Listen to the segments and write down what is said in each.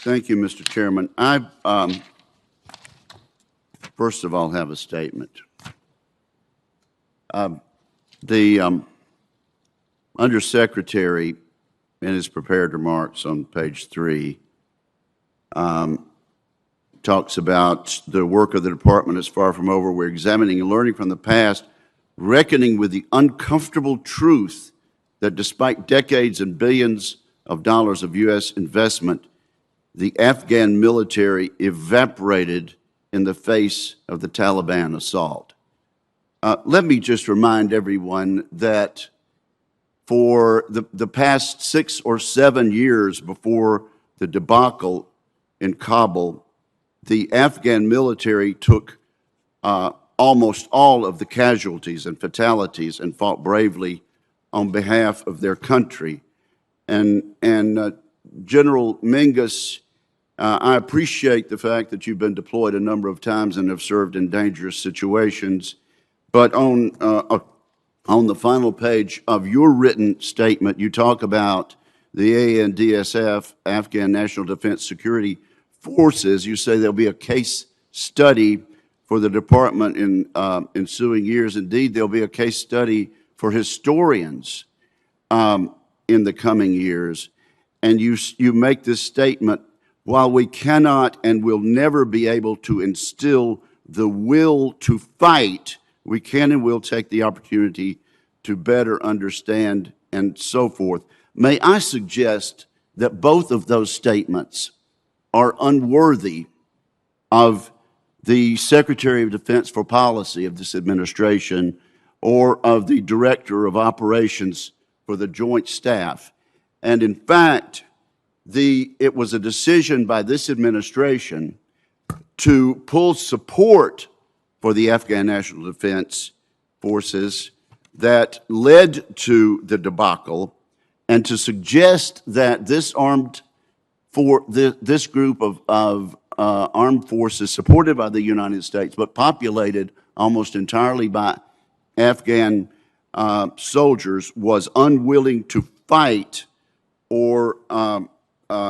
Thank you, Mr. Chairman. I, first of all, have a statement. The Undersecretary, in his prepared remarks on page 3, talks about the work of the department is far from over. We're examining and learning from the past, reckoning with the uncomfortable truth that despite decades and billions of dollars of U.S. investment, the Afghan military evaporated in the face of the Taliban assault. Let me just remind everyone that for the past 6 or 7 years before the debacle in Kabul, the Afghan military took almost all of the casualties and fatalities and fought bravely on behalf of their country. And General Mingus, I appreciate the fact that you've been deployed a number of times and have served in dangerous situations. But on the final page of your written statement, you talk about the ANDSF, Afghan National Defense Security Forces. You say there'll be a case study for the department in ensuing years. Indeed, there'll be a case study for historians in the coming years. And you make this statement, while we cannot and will never be able to instill the will to fight, we can and will take the opportunity to better understand and so forth. May I suggest that both of those statements are unworthy of the Secretary of Defense for Policy of this administration or of the Director of Operations for the Joint Staff. And in fact, it was a decision by this administration to pull support for the Afghan National Defense Forces that led to the debacle, and to suggest that this group of armed forces supported by the United States, but populated almost entirely by Afghan soldiers, was unwilling to fight or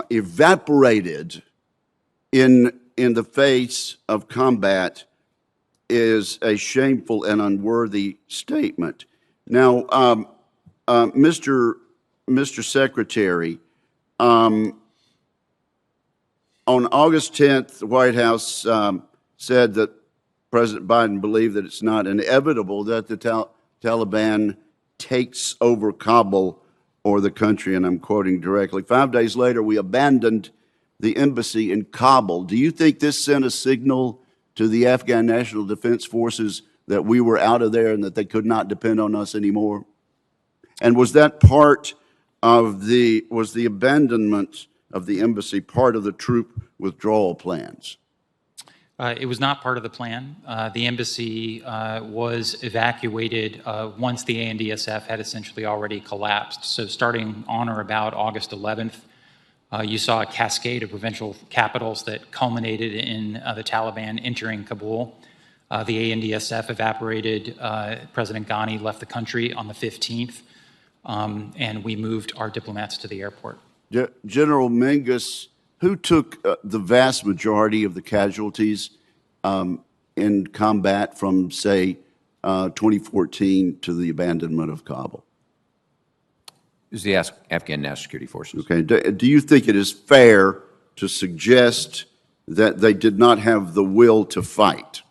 evaporated in the face of combat is a shameful and unworthy statement. Now, Mr. Secretary, on August 10th, the White House said that President Biden believed that it's not inevitable that the Taliban takes over Kabul or the country, and I'm quoting directly. 5 days later, we abandoned the embassy in Kabul. Do you think this sent a signal to the Afghan National Defense Forces that we were out of there and that they could not depend on us anymore? And was that part of was the abandonment of the embassy part of the troop withdrawal plans? It was not part of the plan. The embassy was evacuated once the ANDSF had essentially already collapsed. So starting on or about August 11th, you saw a cascade of provincial capitals that culminated in the Taliban entering Kabul. The ANDSF evaporated. President Ghani left the country on the 15th, and we moved our diplomats to the airport. General Mingus, who took the vast majority of the casualties in combat from, say, 2014 to the abandonment of Kabul? It was the Afghan National Security Forces. Okay. Do you think it is fair to suggest that they did not have the will to fight?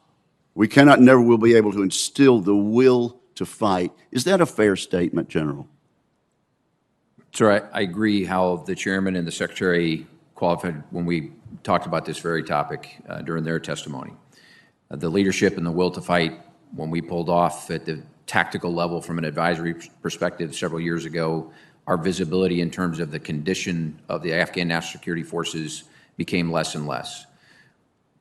We cannot, never will be able to instill the will to fight. Is that a fair statement, General? Sir, I agree how the chairman and the secretary qualified when we talked about this very topic during their testimony. The leadership and the will to fight, when we pulled off at the tactical level from an advisory perspective several years ago, our visibility in terms of the condition of the Afghan National Security Forces became less and less.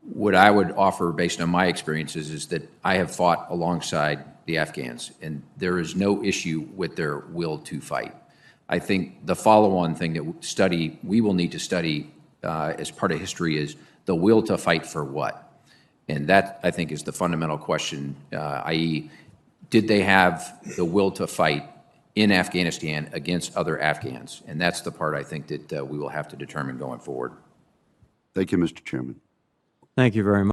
What I would offer based on my experiences is that I have fought alongside the Afghans, and there is no issue with their will to fight. I think the follow-on thing that we will need to study as part of history is the will to fight for what? And that, I think, is the fundamental question, i.e., did they have the will to fight in Afghanistan against other Afghans? And that's the part I think that we will have to determine going forward. Thank you, Mr. Chairman. Thank you very much.